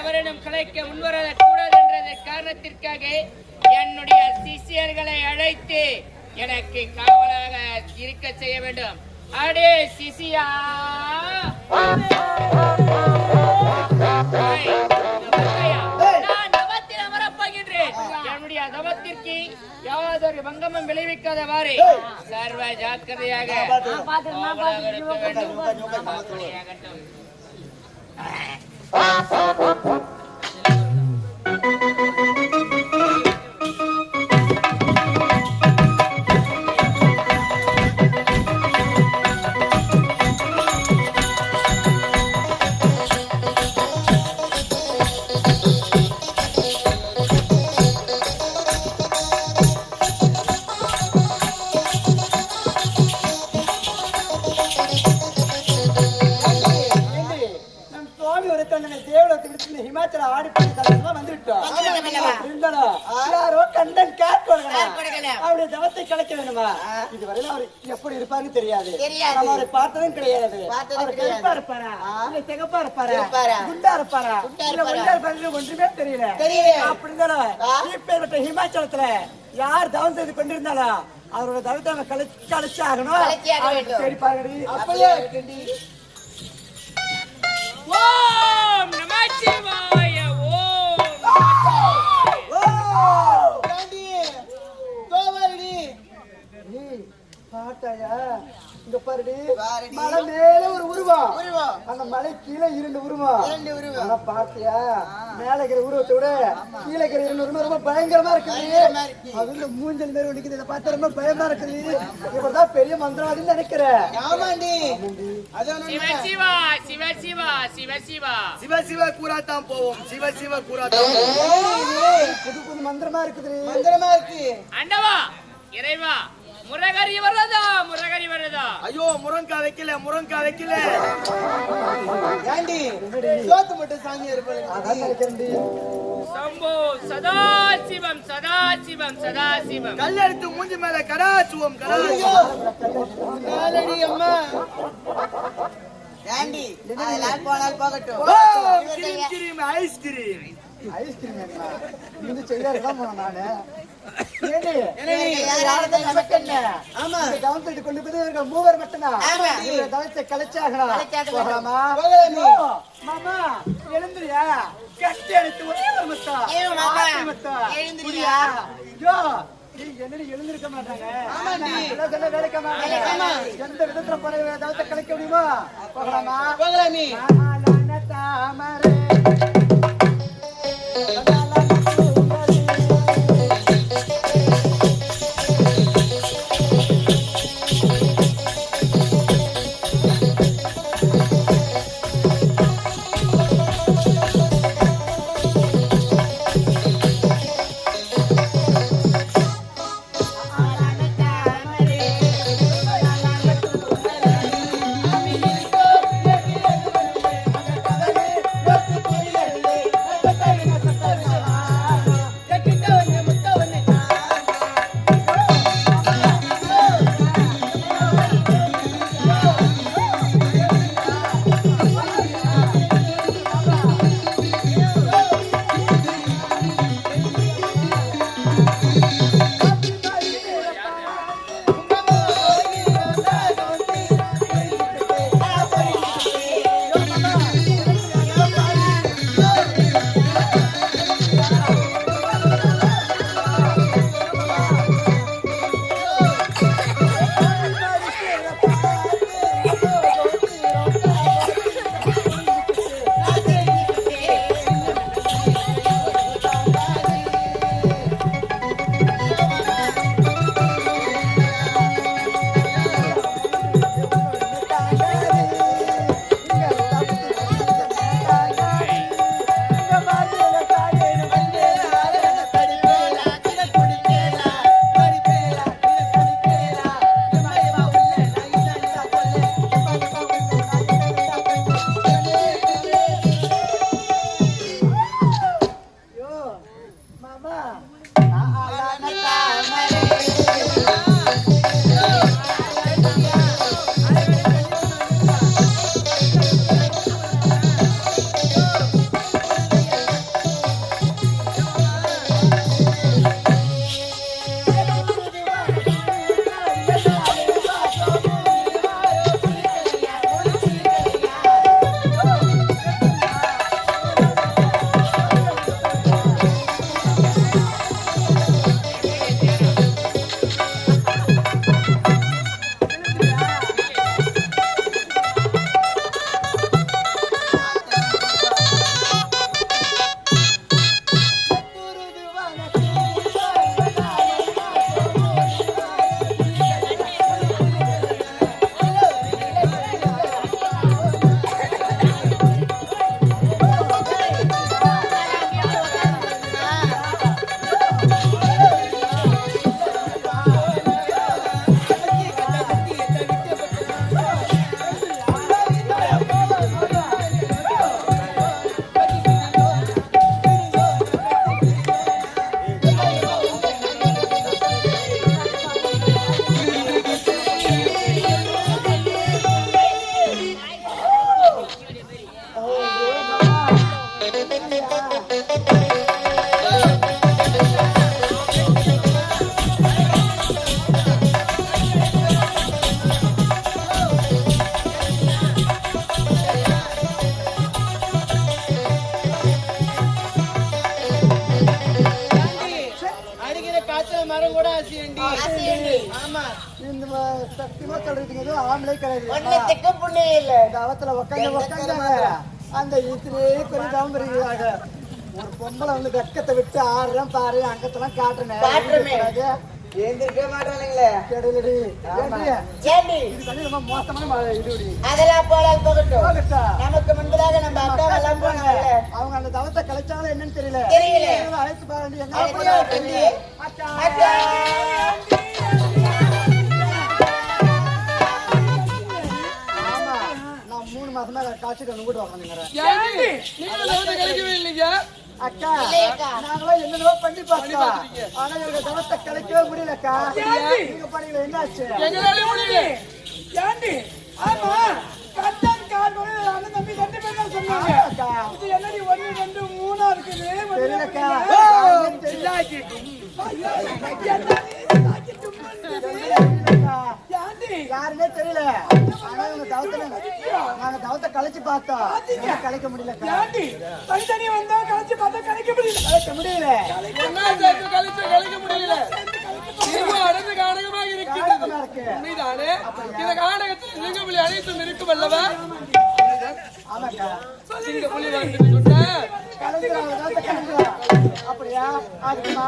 எவரேனும் கலைக்க முன்வர கூடாது என்ற காரணத்திற்காக என்னுடைய சிஷியர்களை அழைத்து எனக்கு காவலாக இருக்க செய்ய வேண்டும். அடே சிசியா, நான் தவத்தில் அமரப்போகின்றேன். என்னுடைய தவத்திற்கு யாவதொரு பங்கமும் விளைவிக்காதவாறு சர்வ ஜாக்கிரதையாக இருக்க வேண்டும். எப்படி இருப்பான்னு தெரியாது. அவரை பார்த்ததும் கிடையாது. சிகப்பா இருப்பாரா, குண்டா இருப்பாரா, ஒன்றுமே தெரியல. அப்படிதான் ஹிமாச்சலத்துல யார் தவம் செய்து கொண்டிருந்தாலோ அவரோட தவத்தை நம்ம கழிச்சு ஆகணும். சரி பாருடி. அப்படியே ஓம் நம சிவாய. பாட்டாயா இங்க பாருடி. மலை மேல ஒரு உருவம், அந்த மலை கீழே இரண்டு உருவம். பாத்தியா மேல இருக்கிற உருவத்தை விட கீழே இருக்கிற இரண்டு உருவம் ரொம்ப பயங்கரமா இருக்குது. அது இந்த மூஞ்சல் மாரி ஒடிக்குது. இதை பார்த்தா ரொம்ப பயமா இருக்குது. இப்பதான் பெரிய மந்திரவாதின்னு நினைக்கிறேன். சிவசிவா சிவசிவா சிவசிவா சிவசிவா கூறாத்தான் போவோம். சிவசிவா கூறாத்தான் புது புது மந்திரமா இருக்குது. அண்டவா இறைவா, முரகரி வரதா, முரகரி வரதா. ஐயோ முருங்கா வைக்கல. ஏண்டி சோத்து மட்டும் சாமியா இருப்பாரு. அதான் நினைக்கிறேன்டி. சம்போ சதாசிவம் சதாசிவம் சதாசிவம். கல்லெடுத்து மூஞ்சி மேல கடாச்சுவோம். அம்மா ஏண்டி அதெல்லாம் போனால் போகட்டும். ஐஸ்கிரீம் இது செய்யறதான் நானு. கொண்டு போய் மூவர் மட்டும்தான் தவத்தை கலைச்சாகலாம். மாமா எழுந்துறியா? கட்டி அடித்து எழுந்திருக்க மாட்டாங்க. வேலைக்க மாட்டாங்க. எந்த விதத்துல தவத்தை கலைக்க முடியுமோ போகலாமா? தாமரை சத்தியமா சொல்றதுக்கு ஏதோ ஆம்பளை கிடையாது ஒன்னத்துக்கு புண்ணியம் இல்ல. இந்த அவத்துல உக்காந்தாங்க அந்த இத்திலே கொஞ்சம் தாம்பரியாக ஒரு பொம்பளை வந்து வெக்கத்தை விட்டு ஆடுறேன் பாரு அங்கத்தெல்லாம் காட்டுறேன் ஏந்திருக்க மாட்டானுங்களே. கேடலடி சேண்டி இது தண்ணி ரொம்ப மோசமான இதுடி அதெல்லாம் போலாம் போகட்டும். நமக்கு முன்பதாக நம்ம அக்கா எல்லாம் போனாங்க. அவங்க அந்த தவத்தை கலைச்சாலும் என்னன்னு தெரியல அழைச்சு பாருங்க அழைச்சு அக்கா. ஆமா நான் 3 மாசமா காய்ச்சிட்டு வந்து கூட உட்காந்துங்கிறேன் அக்கா நாங்களும் என்னென்னவோ பண்ணி பார்த்தோம் ஆனா எங்க தவத்தை கலைக்கவே முடியலக்கா நீங்க பண்ணீங்க என்னாச்சு ஆமா கட்டன் கார்டு அண்ணன் தம்பி 2 பேர் தான் சொன்னாங்க. இது என்னடி 1 2 3 இருக்குது. தெரியலக்கா யாருன்னே தெரியல ஆனா உங்க தவத்துல நாங்க தவத்தை கலைச்சு பார்த்தோம் கலைக்க முடியலக்கா தனி வந்தா கழிச்சு பார்த்தா கலைக்க முடியல. கலைக்க முடியல கலைக்க முடியல. அடர்ந்த காடகமாக இருக்கிறது. உண்மைதானே? இந்த காடகத்தில் சிங்கப்புலி அனைத்தும் இருக்கும் அல்லவா? ஆமாக்கா சிங்கப்புலி வந்து சொன்ன அப்படியா அதுக்குமா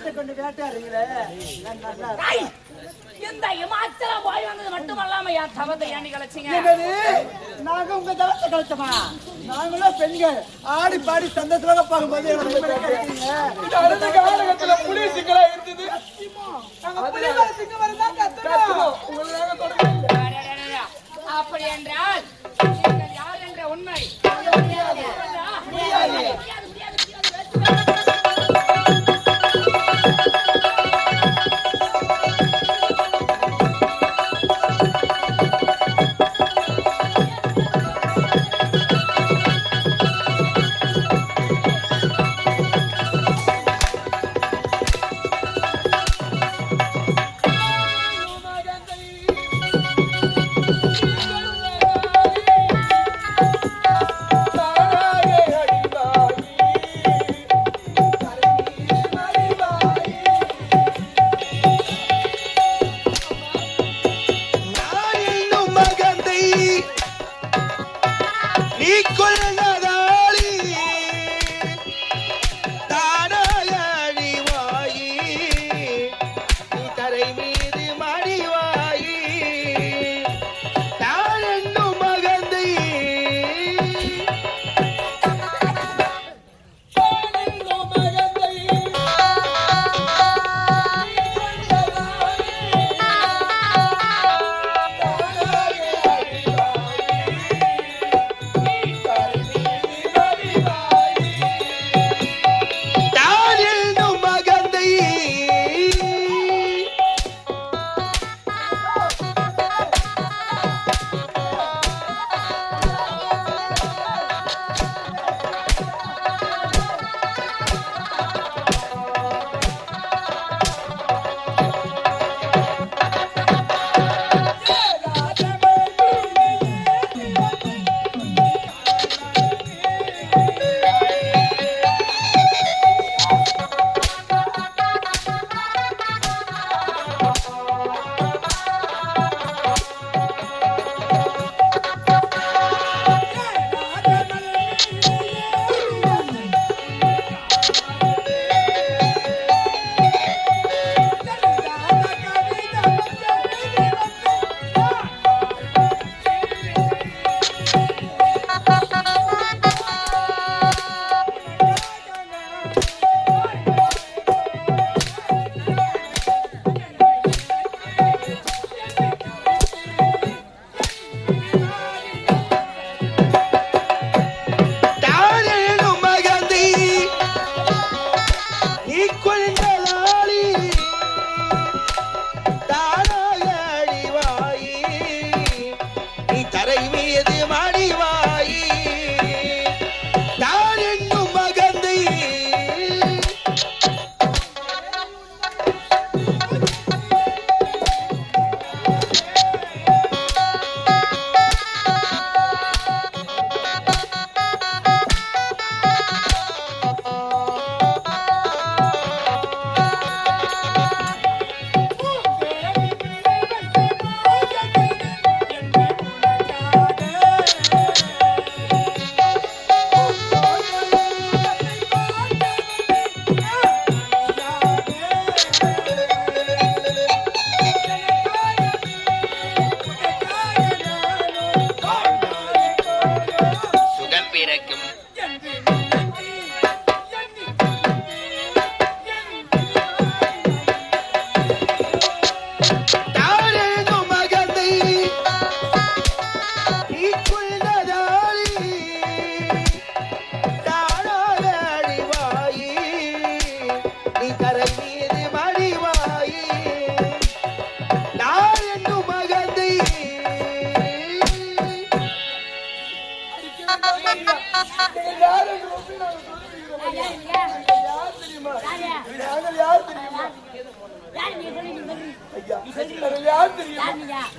மாட்டை கொண்டு வேட்டையாடுறீங்களே நான் நல்லா ஐய், இந்த இமாச்சலம் போய் வந்தது மட்டுமல்லாம என் தவத்தை ஏண்டி கலைச்சிங்க? என்னது? நாங்க உங்க தவத்தை கழிச்சோமா? நாங்களும் பெண்கள் ஆடி பாடி சந்தோஷமாக பார்க்கும்போது எங்களை இப்படி கழிச்சீங்க. இது அடுத்த காலகட்டத்துல புலி சிக்கலா இருந்தது. கத்துனோம். உங்களுக்காக தொடர்ந்து அடடடடா. அப்படி என்றால் நீங்கள் யார் என்ற உண்மை முடியாது.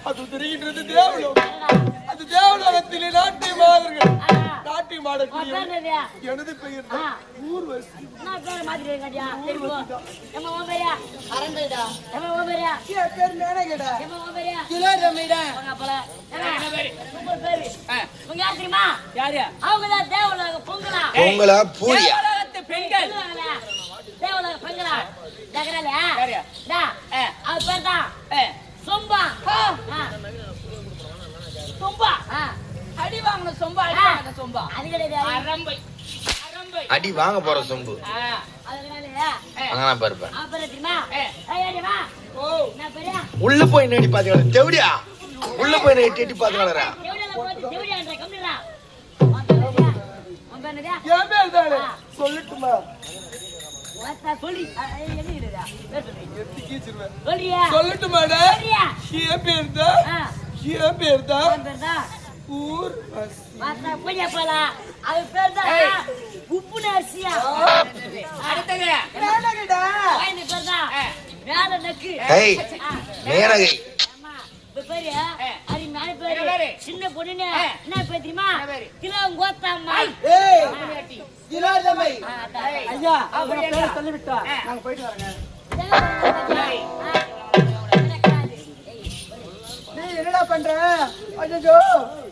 அது தெரிகின்றது தேவலோகம். அது தேவலோகத்திலே நாட்டியம் ஆடுங்கள். நாட்டியம் ஆடக்கூடிய எனது பெயர் ஊர்வசி. பொங்கலா பூரியா பெண்கள் தகராலையா யாரு? டா அது பேர் தான் சொம்பா சொம்பா அடி வாங்கணும் சொம்பா அடி வாங்க சொம்பா அது கிடையாது அரம்பை அரம்பை அடி வாங்க போற சொம்பு அது கிடையாதுயா அங்கனா பாருப்பேன் அப்புறம் தெரியுமா ஏய் வா ஓ நான் பெரியா உள்ள போய் நடி பாத்துக்கலாம் தேவடியா உள்ள போய் நடி எட்டி பாத்துக்கலறா தேவடியா போட்டு தேவடியான்ற கம்மிடா வந்தனடா என் பேர் தானே சொல்லட்டுமா வாத்தா சொல்லி என்ன இருக்குடா எத்தி கீச்சிருவேன் சொல்றியா சொல்லட்டுமாடா சொல்றியா என் பேர் தான் என் பேர் தான் உன் பேர் தான் ஊர்வசி வாத்தா போய் போலா அது பேர் தான் உப்பு நரிசியா அடுத்தது வேணாங்கடா வாயின பேர் தான் வேலை நக்கு ஏய் மேனகை ஆமா இப்ப பேரு அது மேல என்ன பேரு பேரு? சின்ன பொண்ணுன்னு என்ன பேர் தெரியுமா என்ன பேரு? கிலோங்கோத்தாம்மா ஏய் அம்மியாட்டி. இலாதமை அதான். ஐயா அவங்க பேரை சொல்லி விட்டா நாங்க போயிட்டு வரங்க நீ என்னடா பண்ற ஐயோ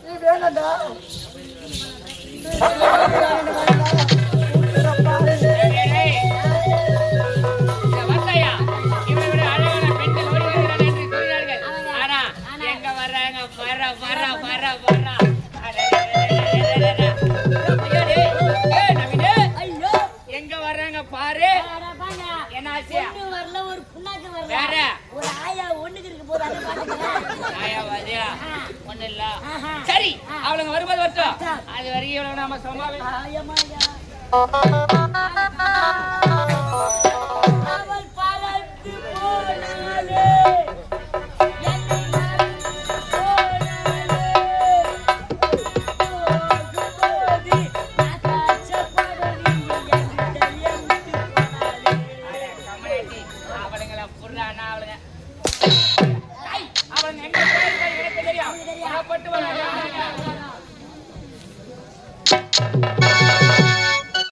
நீ வேணாம்டா டேய், டேய். இந்த வந்தாயா? இவரை விட அழகான பெண்கள் ஓடி வருகிறார்கள் என்று கூறினார்கள். ஆனா, எங்க வர்றாங்க? வர்றா. அடடடடடடடடடட. ஐயோ, டேய். ஏய், நவீனு. ஐயோ எங்க வர்றாங்க பாரு. அட பாங்க. என்ன ஆச்சு? ஒண்ணு வரல ஒரு புண்ணாக்கு வரல வேற? ஒரு ஆயா ஒண்ணுக்கு இருக்க போது அதை பாத்துக்கிறேன் ஆயாவாதியா? ஒண்ணும் இல்ல. சரி, அவளுங்க வரும்போது வரட்டும். அது வரைக்கும் இவளுங்க நாம சும்மாவே ஆயமாயா